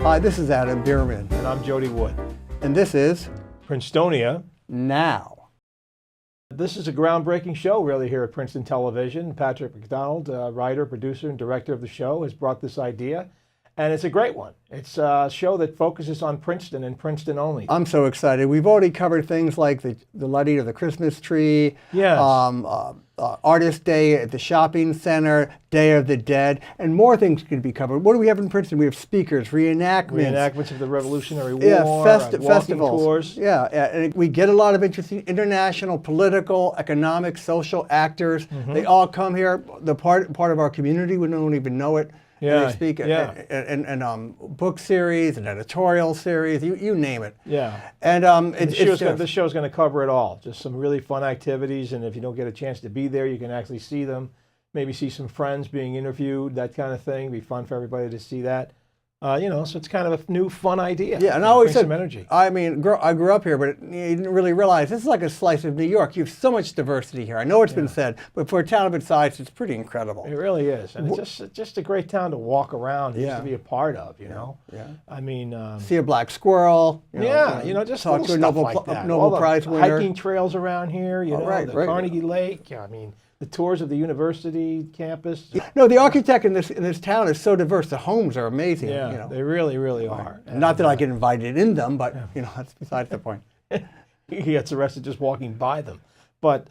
Hi, this is Adam Bierman. And I'm Jody Wood. And this is Princetonia Now. This is a groundbreaking show really here at Princeton Television. Patrick McDonald, writer, producer, and director of the show, has brought this idea. And it's a great one. It's a show that focuses on Princeton and Princeton only. I'm so excited. We've already covered things like the lighting of the Christmas tree, Yes. Artist Day at the shopping center, Day of the Dead, and more things could be covered. What do we have in Princeton? We have speakers, reenactments Of the Revolutionary War, yeah, walking festivals. tours. Yeah, and we get a lot of interesting international, political, economic, social actors. They all come here. The part of our community, we don't even know it. Yeah, And they speak and book series, an editorial series, you name it. Yeah. And this show's going to cover it all. Just some really fun activities, and if you don't get a chance to be there, you can actually see them. Maybe see some friends being interviewed, that kind of thing. It'd be fun for everybody to see that. So it's kind of a new, fun idea. Yeah, and I always said, some energy. I mean, I grew up here, but you didn't really realize this is like a slice of New York. You have so much diversity here. I know it's been said, but for a town of its size, it's pretty incredible. It really is, and it's just a great town to walk around, just to be a part of. You know. Yeah. I mean, see a black squirrel. Just talk to a Nobel Prize winner. Hiking trails around here. The Carnegie Lake. I mean, the tours of the university campus. No, the architect in this town is so diverse. The homes are amazing. Yeah, they really, really are. And not that I get invited in them, but that's besides the point. He gets arrested just walking by them. But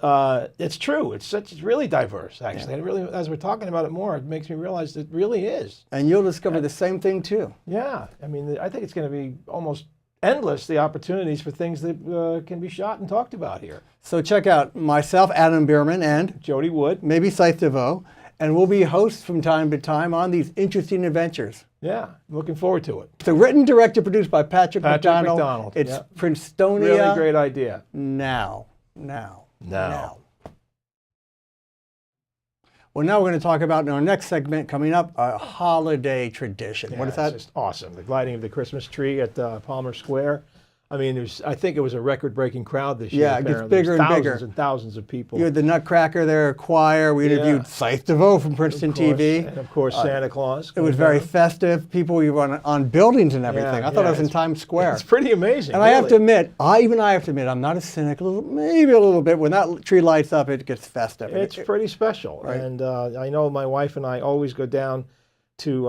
it's true. It's really diverse, actually. And really, as we're talking about it more, it makes me realize it really is. And you'll discover the same thing too. Yeah, I mean, I think it's going to be almost endless, the opportunities for things that can be shot and talked about here. So check out myself, Adam Bierman, and Jody Wood, maybe Scythe DeVoe, and we'll be hosts from time to time on these interesting adventures. Yeah, looking forward to it. So written, directed, produced by Patrick McDonald. It's Princetonia. Really great idea. Now. Well, now we're going to talk about in our next segment coming up a holiday tradition. What is that? It's just awesome. The lighting of the Christmas tree at Palmer Square. I mean, I think it was a record-breaking crowd this year. Yeah, it gets bigger and bigger. Thousands and thousands of people. You had the Nutcracker there, choir. We interviewed Scythe DeVoe from Princeton TV. And of course, Santa Claus. It was very festive. People were on buildings and everything. I thought I was in Times Square. It's pretty amazing. And really. I have to admit, I'm not a cynic. Maybe a little bit. When that tree lights up, it gets festive. It's pretty special. Right. And I know my wife and I always go down to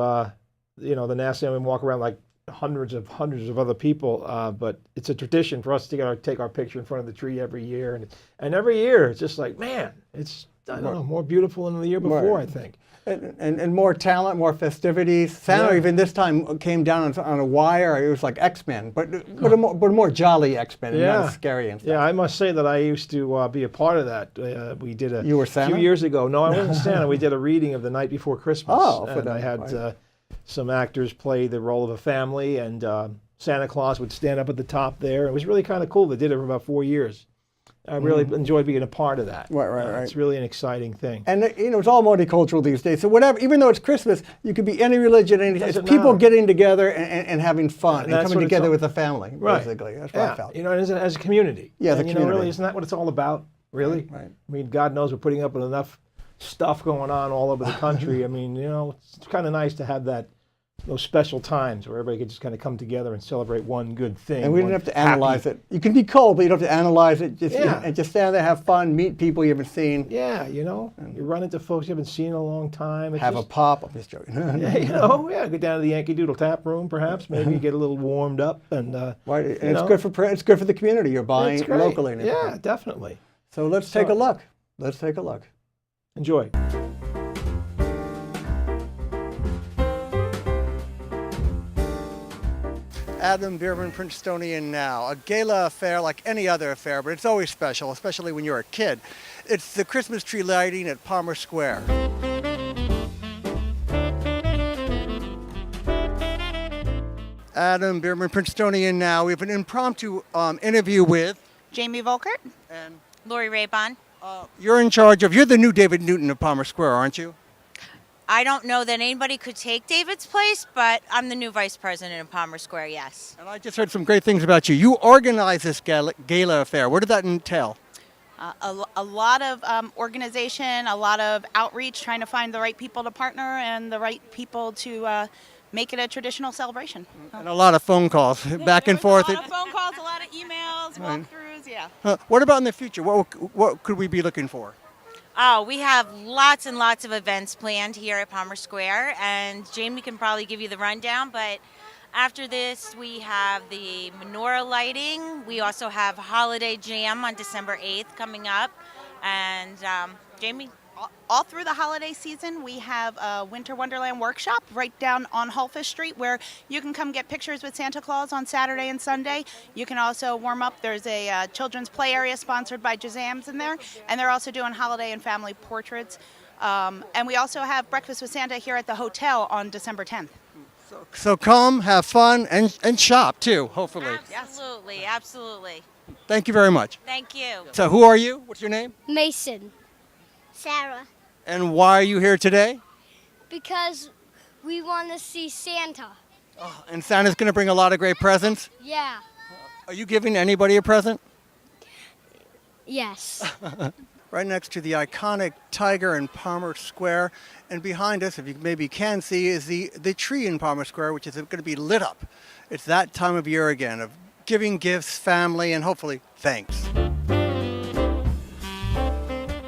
the National and walk around like hundreds of other people, but it's a tradition for us to take our picture in front of the tree every year, and every year it's just like, man, it's more beautiful than the year before, I think. And more talent, more festivities. Santa even this time came down on a wire. It was like X-Men, but a more jolly X-Men, and not scary and stuff. Yeah, I must say that I used to be a part of that. We did You were Santa? A few years ago. No, I wasn't Santa. We did a reading of The Night Before Christmas. And I had some actors play the role of a family, and Santa Claus would stand up at the top there. It was really kind of cool. They did it for about 4 years. I really enjoyed being a part of that. Right. It's really an exciting thing. And it's all multicultural these days. So whatever, even though it's Christmas, you could be any religion, it's people getting together and having fun and coming together with a family. Basically, that's what I felt. As a community. Yeah, the community. Really, isn't that what it's all about? Really? Right. I mean, God knows we're putting up with enough stuff going on all over the country. I mean, it's kind of nice to have those special times where everybody could just kind of come together and celebrate one good thing. And we didn't have to analyze it. You can be cold, but you don't have to analyze it. And just stand there, have fun, meet people you haven't seen. Yeah, you run into folks you haven't seen in a long time. Have a pop. I'm just joking. Go down to the Yankee Doodle tap room, perhaps. Maybe get a little warmed up, and it's good for the community. You're buying locally. Yeah, definitely. So let's take a look. Enjoy. Adam Bierman, Princetonian Now. A gala affair like any other affair, but it's always special, especially when you're a kid. It's the Christmas tree lighting at Palmer Square. Adam Bierman, Princetonian Now. We have an impromptu interview with Jamie Volkert and Lori Raybon. You're the new David Newton of Palmer Square, aren't you? I don't know that anybody could take David's place, but I'm the new vice president of Palmer Square, yes. And I just heard some great things about you. You organized this gala affair. What did that entail? A lot of organization, a lot of outreach, trying to find the right people to partner and the right people to make it a traditional celebration. And a lot of phone calls back and forth. A lot of phone calls, a lot of emails, walkthroughs, yeah. What about in the future? What could we be looking for? Oh, we have lots and lots of events planned here at Palmer Square, and Jamie can probably give you the rundown, but after this, we have the menorah lighting. We also have Holiday Jam on December 8th coming up, and Jamie? All through the holiday season, we have a Winter Wonderland workshop right down on Hullfish Street where you can come get pictures with Santa Claus on Saturday and Sunday. You can also warm up. There's a children's play area sponsored by Jazams in there, and they're also doing holiday and family portraits. And we also have Breakfast with Santa here at the hotel on December 10th. So come, have fun, and shop too, hopefully. Absolutely, absolutely. Thank you very much. Thank you. So who are you? What's your name? Mason. Sarah. And why are you here today? Because we want to see Santa. Oh, and Santa's going to bring a lot of great presents? Yeah. Are you giving anybody a present? Yes. Right next to the iconic tiger in Palmer Square. And behind us, if you maybe can see, is the tree in Palmer Square, which is going to be lit up. It's that time of year again of giving gifts, family, and hopefully thanks.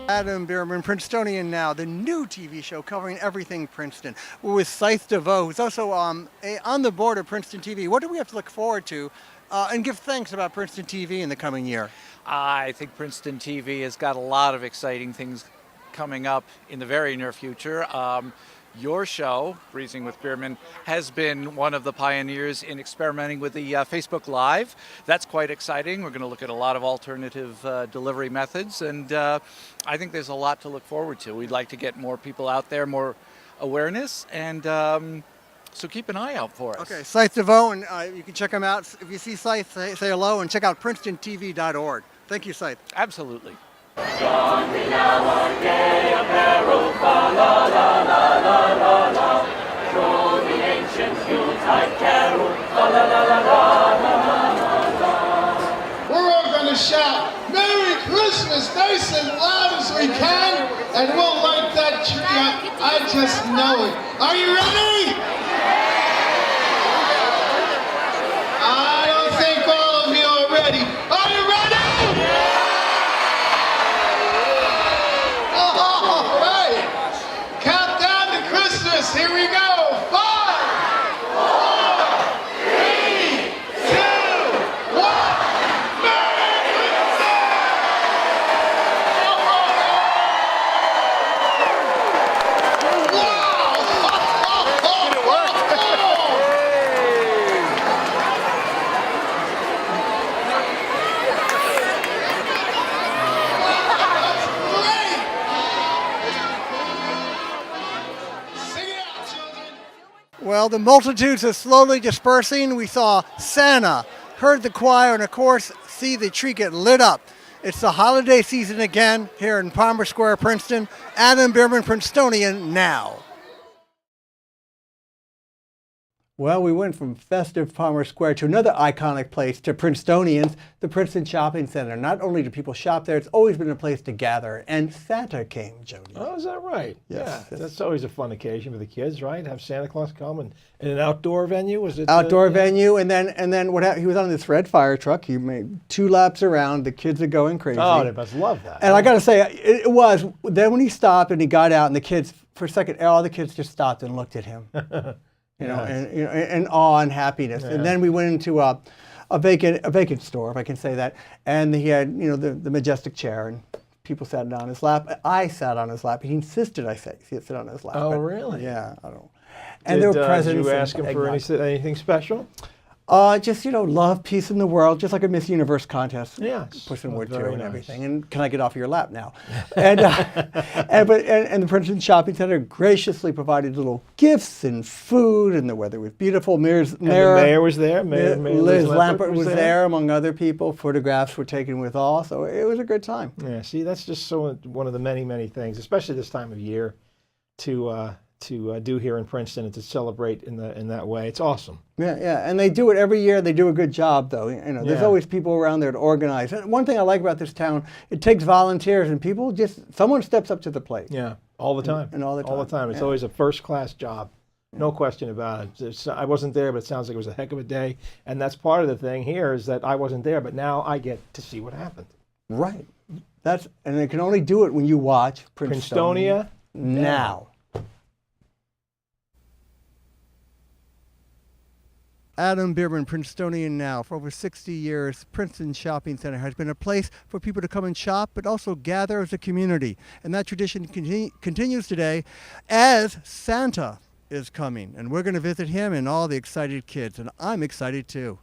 Adam Bierman, Princetonian Now, the new TV show covering everything Princeton. We're with Scythe DeVoe, who's also on the board of Princeton TV. What do we have to look forward to and give thanks about Princeton TV in the coming year? I think Princeton TV has got a lot of exciting things coming up in the very near future. Your show, Breezing with Bierman, has been one of the pioneers in experimenting with the Facebook Live. That's quite exciting. We're going to look at a lot of alternative delivery methods, and I think there's a lot to look forward to. We'd like to get more people out there, more awareness, and so keep an eye out for us. Okay, Scythe DeVoe, and you can check them out. If you see Scythe, say hello, and check out princetontv.org. Thank you, Scythe. Absolutely. John, we now are gay apparel, fa la la la la la la. Show the ancient Yuletide carol, fa la la la la la la la. We're all going to shout Merry Christmas nice and loud as we can, and we'll light that tree up. I just know it. Are you ready? I don't think all of you are ready. Are you ready? All right. Countdown to Christmas. Here we go. 5, 4, 3, 2, 1. Merry Christmas! Well, the multitudes are slowly dispersing. We saw Santa, heard the choir, and of course, see the tree get lit up. It's the holiday season again here in Palmer Square, Princeton. Adam Bierman, Princetonian Now. Well, we went from festive Palmer Square to another iconic place, to Princetonians, the Princeton Shopping Center. Not only do people shop there, it's always been a place to gather. And Santa came, Jody. Oh, is that right? Yes. Yeah, that's always a fun occasion for the kids, right? Have Santa Claus come and in an outdoor venue. Was it outdoor venue? And then what happened? He was on this red fire truck. He made 2 laps around. The kids are going crazy. Oh, they must love that. And I got to say, it was. Then when he stopped and he got out, and the kids, for a second, all the kids just stopped and looked at him. You know, and awe and happiness. Yeah. And then we went into a vacant store, if I can say that. And he had, the majestic chair, and people sat on his lap. I sat on his lap. He insisted I sit on his lap. Oh, but, really? Yeah, I don't. And there were presents. Did you ask him for anything special? Just, love, peace in the world, just like a Miss Universe contest. Yeah. Push some wood too Very and nice. everything. And can I get off your lap now? and the Princeton Shopping Center graciously provided little gifts and food, and the weather was beautiful. The mayor was there. Liz Lampert was there, among other people. Photographs were taken with all, so it was a good time. Yeah, see, that's just one of the many, many things, especially this time of year, to do here in Princeton and to celebrate in that way. It's awesome. Yeah, and they do it every year. They do a good job, though. There's always people around there to organize. And one thing I like about this town, it takes volunteers, and someone steps up to the plate. Yeah, all the time. And all the time. All the time. It's always a first-class job. No question about it. I wasn't there, but it sounds like it was a heck of a day. And that's part of the thing here is that I wasn't there, but now I get to see what happened. Right. And they can only do it when you watch Princetonia Now. Adam Bierman, Princetonian Now. For over 60 years, Princeton Shopping Center has been a place for people to come and shop, but also gather as a community. And that tradition continues today as Santa is coming. And we're going to visit him and all the excited kids. And I'm excited too.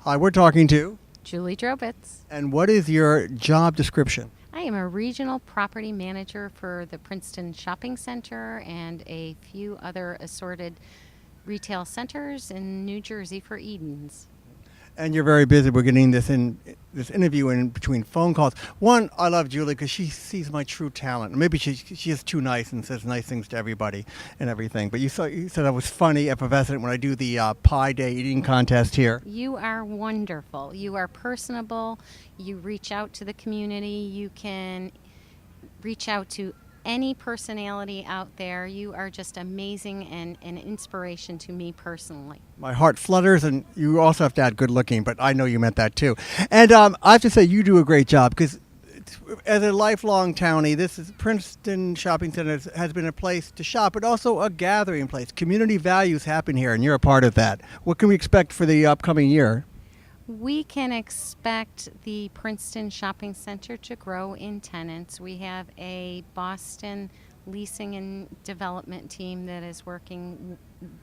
Hi, we're talking to Julie Drobitz. And what is your job description? I am a regional property manager for the Princeton Shopping Center and a few other assorted retail centers in New Jersey for Edens. And you're very busy. We're getting this interview in between phone calls. One, I love Julie because she sees my true talent. Maybe she is too nice and says nice things to everybody and everything. But you said I was funny, effervescent when I do the Pie Day eating contest here. You are wonderful. You are personable. You reach out to the community. You can reach out to any personality out there. You are just amazing and an inspiration to me personally. My heart flutters, and you also have to add good looking, but I know you meant that too. And I have to say, you do a great job because as a lifelong townie, this is Princeton Shopping Center has been a place to shop, but also a gathering place. Community values happen here, and you're a part of that. What can we expect for the upcoming year? We can expect the Princeton Shopping Center to grow in tenants. We have a Boston leasing and development team that is working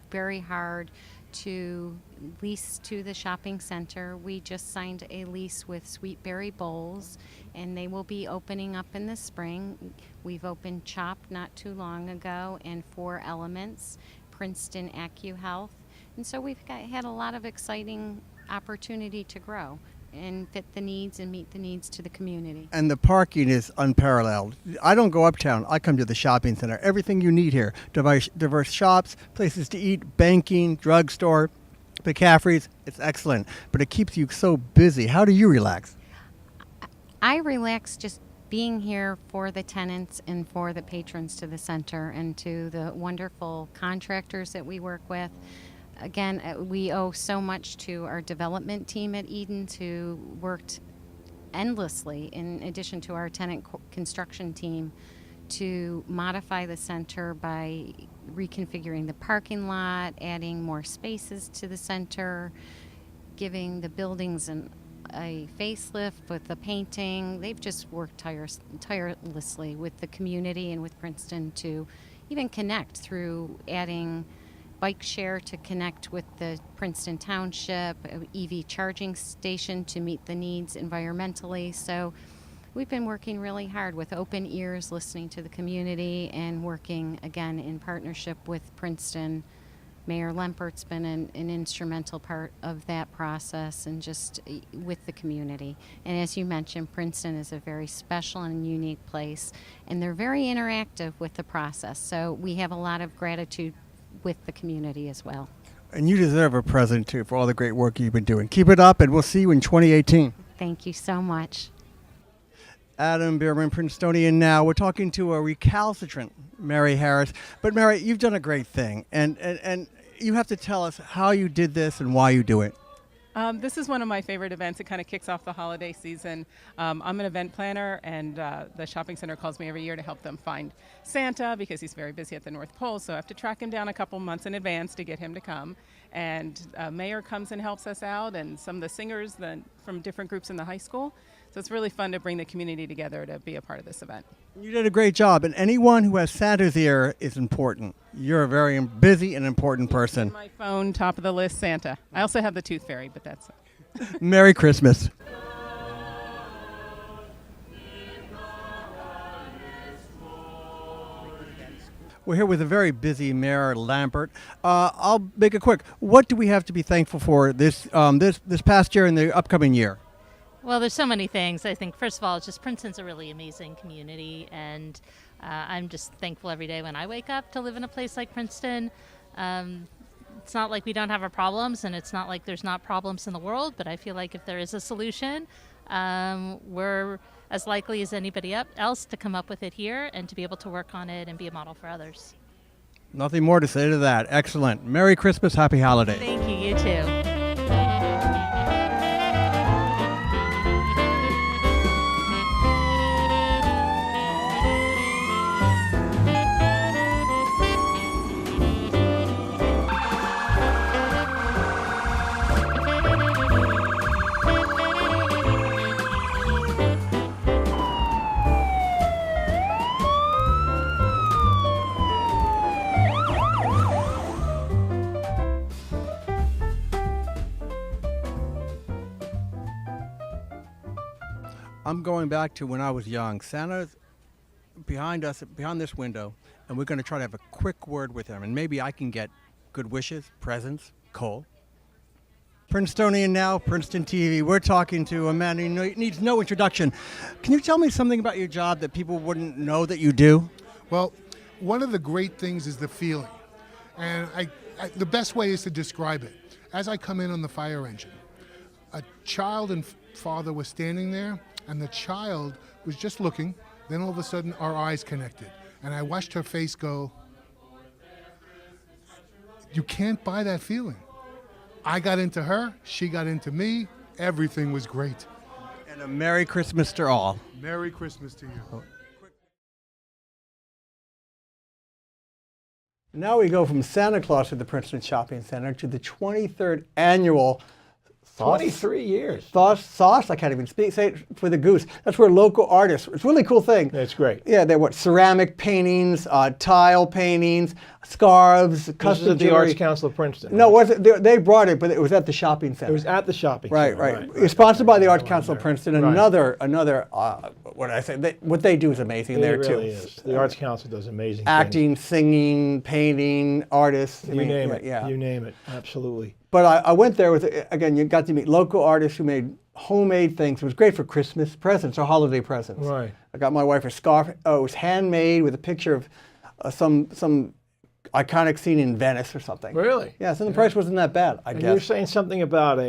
very hard to lease to the shopping center. We just signed a lease with Sweetberry Bowls, and they will be opening up in the spring. We've opened CHOP not too long ago, and 4 Elements, Princeton AccuHealth. And so we've had a lot of exciting opportunity to grow and fit the needs and meet the needs to the community. And the parking is unparalleled. I don't go uptown. I come to the shopping center. Everything you need here. Diverse shops, places to eat, banking, drugstore, McCaffrey's. It's excellent. But it keeps you so busy. How do you relax? I relax just being here for the tenants and for the patrons to the center and to the wonderful contractors that we work with. Again, we owe so much to our development team at Edens, who worked endlessly in addition to our tenant construction team to modify the center by reconfiguring the parking lot, adding more spaces to the center, giving the buildings a facelift with the painting. They've just worked tirelessly with the community and with Princeton to even connect through adding bike share to connect with the Princeton Township, EV charging station to meet the needs environmentally. So we've been working really hard with open ears, listening to the community, and working again in partnership with Princeton. Mayor Lempert's been an instrumental part of that process and just with the community. And as you mentioned, Princeton is a very special and unique place, and they're very interactive with the process. So we have a lot of gratitude with the community as well. And you deserve a present too for all the great work you've been doing. Keep it up, and we'll see you in 2018. Thank you so much. Adam Bierman, Princetonian Now. We're talking to a recalcitrant Mary Harris. But Mary, you've done a great thing, and you have to tell us how you did this and why you do it. This is one of my favorite events. It kind of kicks off the holiday season. I'm an event planner, and the shopping center calls me every year to help them find Santa because he's very busy at the North Pole. So I have to track him down a couple months in advance to get him to come. And Mayor comes and helps us out, and some of the singers from different groups in the high school. So it's really fun to bring the community together to be a part of this event. You did a great job, and anyone who has Santa's ear is important. You're a very busy and important person. My phone, top of the list, Santa. I also have the Tooth Fairy, but that's it. Merry Christmas. We're here with a very busy Mayor Lambert. I'll make it quick. What do we have to be thankful for this past year and the upcoming year? Well, there's so many things. I think, first of all, it's just Princeton's a really amazing community, and I'm just thankful every day when I wake up to live in a place like Princeton. It's not like we don't have our problems, and it's not like there's not problems in the world, but I feel like if there is a solution, we're as likely as anybody else to come up with it here and to be able to work on it and be a model for others. Nothing more to say to that. Excellent. Merry Christmas, Happy Holidays. Thank you. You too. I'm going back to when I was young. Santa's behind us, behind this window, and we're going to try to have a quick word with him, and maybe I can get good wishes, presents, coal. Princetonian Now, Princeton TV. We're talking to a man who needs no introduction. Can you tell me something about your job that people wouldn't know that you do? Well, one of the great things is the feeling. And the best way is to describe it. As I come in on the fire engine, a child and father was standing there, and the child was just looking. Then all of a sudden, our eyes connected. And I watched her face go, you can't buy that feeling. I got into her, she got into me, everything was great. And a Merry Christmas to all. Merry Christmas to you. Now we go from Santa Claus at the Princeton Shopping Center to the 23rd annual 23 years. Sauce, I can't even speak, say it for the goose. That's where local artists, it's a really cool thing. That's great. Yeah, they're ceramic paintings, tile paintings, scarves, custom This is at the jewelry. Arts Council of Princeton. No, they brought it, but it was at the shopping center. It was at the shopping Right, center. right. It's sponsored by the Arts Council of Princeton. Right. Another, what I say, what they do is amazing there It too. really is. The Arts Council does amazing Acting, singing, painting, artists. things. You name it. Yeah. You name it. Absolutely. But I went there with, again, you got to meet local artists who made homemade things. It was great for Christmas presents or holiday presents. Right. I got my wife a scarf. Oh, it was handmade with a picture of some iconic scene in Venice or something. Really? Yeah, so the price wasn't that bad, I And guess. you were saying something about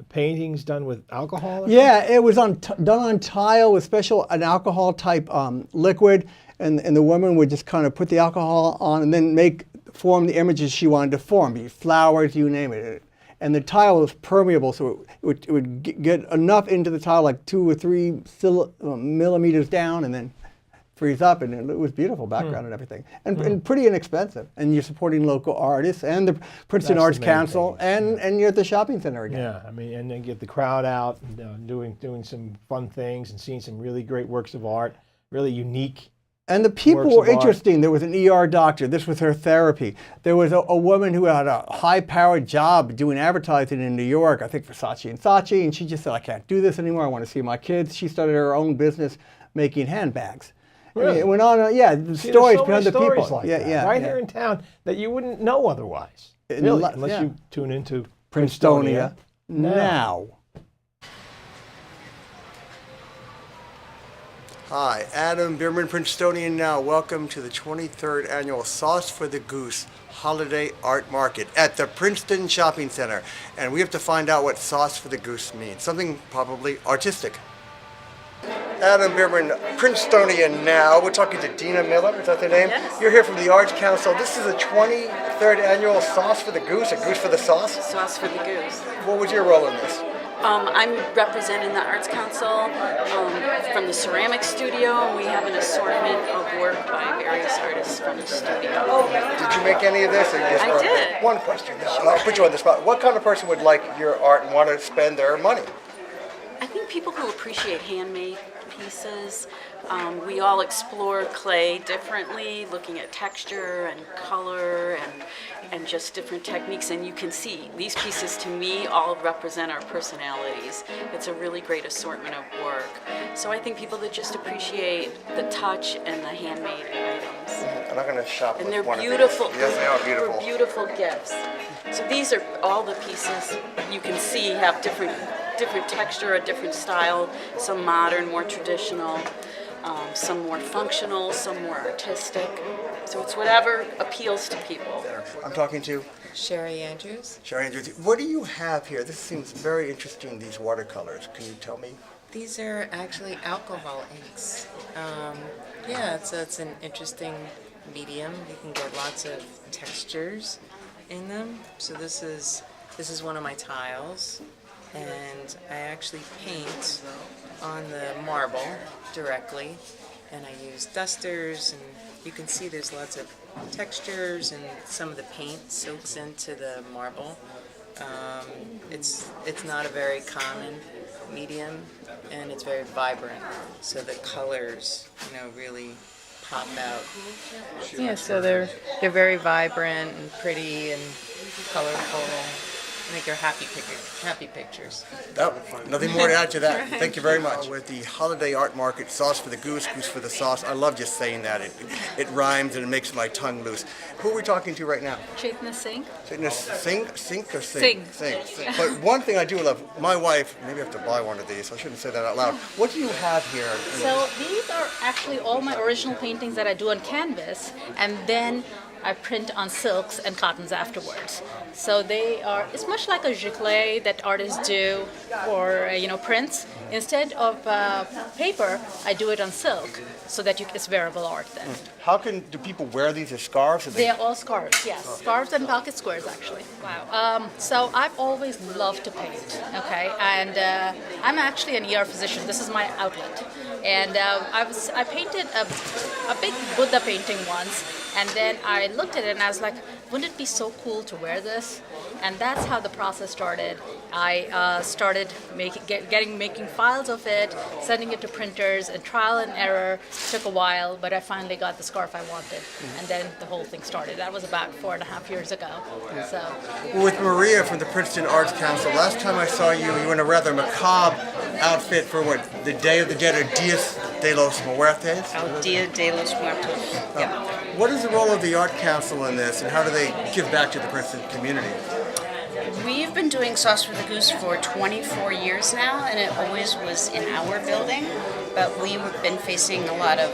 paintings done with alcohol? Yeah, it was done on tile with an alcohol type liquid, and the woman would just kind of put the alcohol on and then form the images she wanted to form, be flowers, you name it. And the tile was permeable, so it would get enough into the tile, like 2 or 3 millimeters down, and then freeze up, and it was beautiful background and everything, and pretty inexpensive. And you're supporting local artists and the Princeton That's Arts the main Council, thing. and you're at the shopping center again. Yeah, I mean, and then get the crowd out, and, doing some fun things, and seeing some really great works of art, really unique. And the people works were of art. interesting. There was an ER doctor. This was her therapy. There was a woman who had a high-powered job doing advertising in New York, I think for Saatchi & Saatchi, and she just said, I can't do this anymore. I want to see my kids. She started her own business making handbags. Really? And it went on, the See, stories there's so behind many the people. stories like that, right here in town that you wouldn't know otherwise. Really, unless you tune into Princetonia Now. Hi, Adam Bierman, Princetonian Now. Welcome to the 23rd annual Sauce for the Goose Holiday Art Market at the Princeton Shopping Center. And we have to find out what Sauce for the Goose means. Something probably artistic. Adam Bierman, Princetonian Now. We're talking to Dina Miller, is that their name? Yes. You're here from the Arts Council. This is the 23rd annual Sauce for the Goose, a goose for the sauce? Sauce for the Goose. What was your role in this? I'm representing the Arts Council from the ceramic studio, and we have an assortment of work by various artists from the studio. Did you make any of this? Or you just I did. One question. I'll put you on the spot. What kind of person would like your art and want to spend their money? I think people who appreciate handmade pieces, we all explore clay differently, looking at texture and color and just different techniques, and you can see these pieces to me all represent our personalities. It's a really great assortment of work. So I think people that just appreciate the touch and the handmade items. I'm not going to shop And with they're one beautiful. of these. Yes, they are beautiful. They're beautiful gifts. So these are all the pieces you can see have different texture, a different style, some modern, more traditional, some more functional, some more artistic. So it's whatever appeals to people. I'm talking to Sherry Andrews. Sherry Andrews. What do you have here? This seems very interesting, these watercolors. Can you tell me? These are actually alcohol inks. It's an interesting medium. You can get lots of textures in them. So this is one of my tiles, and I actually paint on the marble directly, and I use dusters, and you can see there's lots of textures, and some of the paint soaks into the marble. It's not a very common medium, and it's very vibrant, so the colors, really pop out. Yeah, so they're very vibrant and pretty and colorful. Make your happy pictures. Oh, nothing more to add to that. Thank you very much. With the holiday art market, sauce for the goose, goose for the sauce. I love just saying that. It rhymes and it makes my tongue loose. Who are we talking to right now? Chaitna Singh. Chaitna Singh or Sing? Sing. But one thing I do love, my wife, maybe I have to buy one of these, I shouldn't say that out loud. What do you have here? So these are actually all my original paintings that I do on canvas, and then I print on silks and cottons afterwards. So it's much like a giclée that artists do for, prints. Instead of paper, I do it on silk so that it's wearable art then. How do people wear these as scarves? They are all scarves, yes. Scarves and pocket squares, actually. Wow. So I've always loved to paint, okay? And I'm actually an ER physician. This is my outlet. And I painted a big Buddha painting once, and then I looked at it and I was like, wouldn't it be so cool to wear this? And that's how the process started. I started making files of it, sending it to printers, and trial and error. Took a while, but I finally got the scarf I wanted, and then the whole thing started. That was about 4.5 years ago. So, with Maria from the Princeton Arts Council, last time I saw you, you were in a rather macabre outfit for what, the Day of the Dead, or Dias de los Muertos? Oh, Dia de los Muertos. Yeah. What is the role of the Art Council in this, and how do they give back to the Princeton community? We've been doing Sauce for the Goose for 24 years now, and it always was in our building, but we've been facing a lot of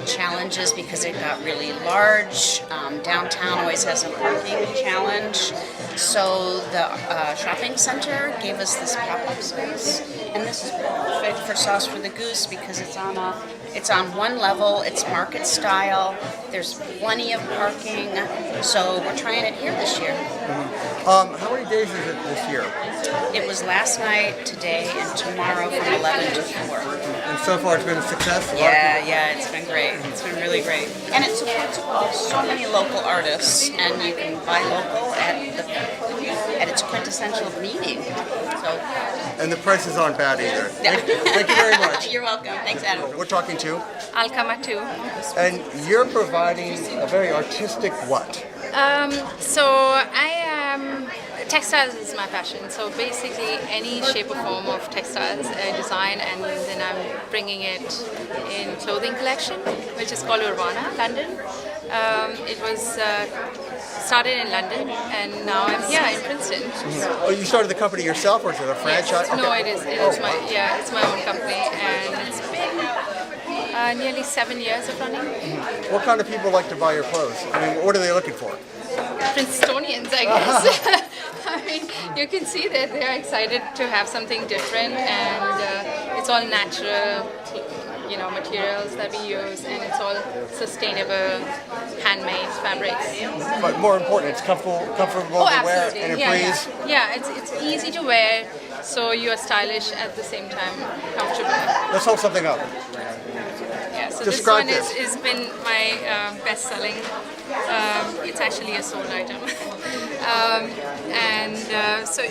challenges because it got really large. Downtown always has a parking challenge, so the shopping center gave us this pop-up space, and this is perfect for Sauce for the Goose because it's on one level, it's market style, there's plenty of parking, so we're trying it here this year. How many days is it this year? It was last night, today, and tomorrow from 11 to 4. And so far it's been a success? Yeah, it's been great. It's been really great. And it supports so many local artists, and you can buy local at its quintessential meaning. So. And the prices aren't bad either. Thank you very much. You're welcome. Thanks, Adam. We're talking to Alkamatu. And you're providing a very artistic what? So I am, textiles is my passion. So basically any shape or form of textiles I design, and then I'm bringing it in clothing collection, which is called Urbana, London. It was started in London, and now I'm here in Princeton. Oh, you started the company yourself, or is it a franchise? Yes. No, it is it's my own company, and it's been nearly 7 years of running. What kind of people like to buy your clothes? I mean, what are they looking for? Princetonians, I guess. I mean, you can see that they are excited to have something different, and it's all natural, materials that we use, and it's all sustainable, handmade fabrics. But more important, it's comfortable to wear, and it breathes. Yeah, it's easy to wear, so you are stylish at the same time, comfortable. Let's hold something up. Yeah, so Describe this one has been my best-selling. It's actually a sold item. So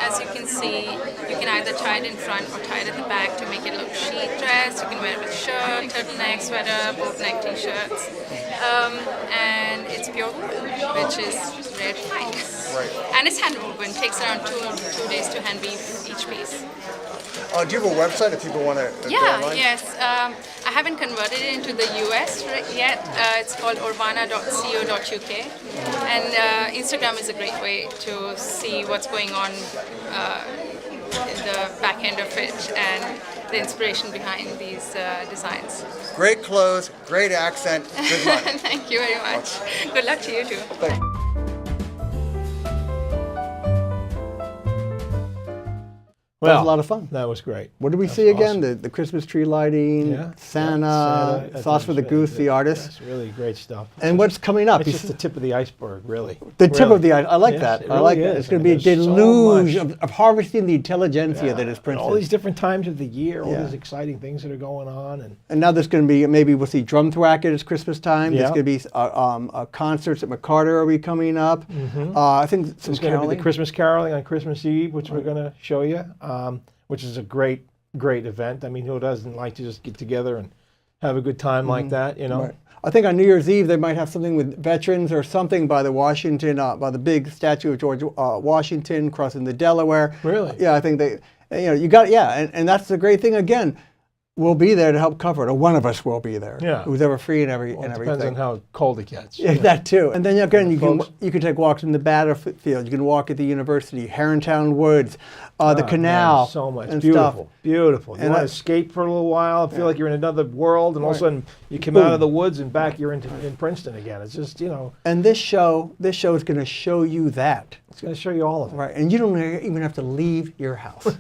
as you can see, you can either tie it in front or tie it at the back to make it look chic dress. You can wear it with shirt, turtleneck, sweater, boat neck t-shirts. And it's pure wool, which is rare to find. Right. And it's hand woven. It takes around 2 days to hand weave each piece. Do you have a website if people want to go online? Yes. I haven't converted it into the US yet. It's called urbana.co.uk. And Instagram is a great way to see what's going on in the back end of it and the inspiration behind these designs. Great clothes, great accent, good luck. Thank you very much. Good luck to you too. That was a lot of fun. That was great. What did we see again? The Christmas tree lighting, Santa, Sauce for the Goose, the artist. That's really great stuff. And what's coming up? It's just the tip of the iceberg, really. The tip of the iceberg. I like that. I like that. Is. It's going to be a deluge of harvesting the intelligentsia that is Princeton. All these different times of the year, all these exciting things that are going on. And now there's going to be, maybe we'll see drum thwack at Christmas time. There's going to be concerts at McCarter will be coming up. I think there's going to be the Christmas caroling on Christmas Eve, which we're going to show you. Which is a great event. I mean, who doesn't like to just get together and have a good time like that, you know? Right. I think on New Year's Eve they might have something with veterans or something by the by the big statue of George Washington crossing the Delaware. Really? Yeah, I think they, and that's the great thing again. We'll be there to help cover it, or one of us will be there. Yeah. Who's ever free and everything. Depends on how cold it gets. Yeah, that too. And then again, you can take walks in the battlefield. You can walk at the university, Herrontown Woods, the canal. Man, so much. And Beautiful. Stuff. Beautiful. You And want to escape for a little while, feel like you're in another world, and all of a sudden you come out of the woods and back you're in Princeton again. It's just, you know. And this show is going to show you that. It's going to show you all of it. Right. And you don't even have to leave your house.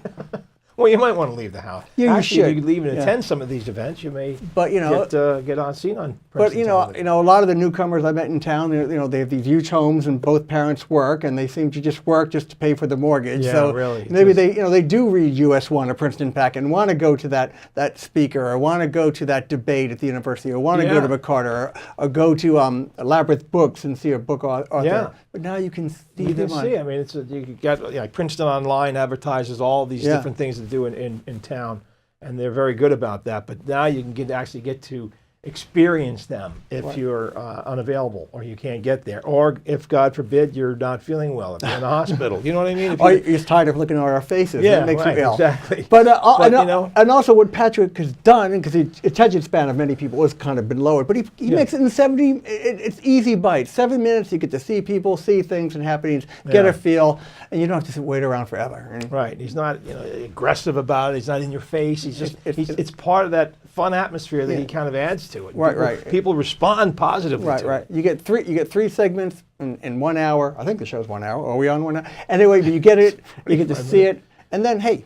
Well, you might want to leave the house. Yeah, Actually, you should. if you leave and attend some of these events, you may get on seen on Princeton But television. a lot of the newcomers I met in town, they have these huge homes and both parents work, and they seem to just work just to pay for the mortgage. Yeah, so really. maybe they do read US 1 or Princeton Pack and want to go to that speaker, or want to go to that debate at the university, or want to go to McCarter, or go to Labyrinth Books and see a book author. Yeah. But now you can see You them can see. I mean, you got Princeton Online advertises all these different things to do in town, and they're very good about that. But now you can actually get to experience them if you're unavailable or you can't get there, or if God forbid you're not feeling well, if you're in the hospital. You know what I mean? Or you're just tired of looking at our faces. Yeah, That makes right, you ill. exactly. But and also what Patrick has done, because the attention span of many people has kind of been lowered, but he makes it in 70. It's easy bites. 7 minutes, you get to see people, see things and happenings, get a feel, and you don't have to wait around forever. Right. He's not aggressive about it. He's not in your face. He's just it's part of that fun atmosphere that he kind of adds to it. Right. People respond positively to it. Right. You get three segments in 1 hour. I think the show's 1 hour. Are we on 1 hour? Anyway, but you get it. You get to see it, and then hey,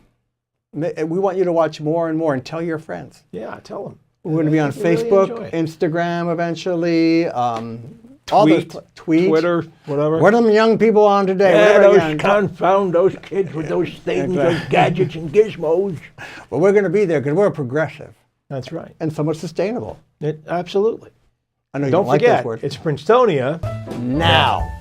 we want you to watch more and more, and tell your friends. Yeah, tell them. We're going to be on Facebook, Instagram eventually. All those tweet, Twitter, whatever. What are them young people on today? Yeah, confound those kids with those things, those gadgets and gizmos. Well, we're going to be there because we're progressive. That's right. And somewhat sustainable. Absolutely. I know you don't like forget, those words. It's Princetonia now.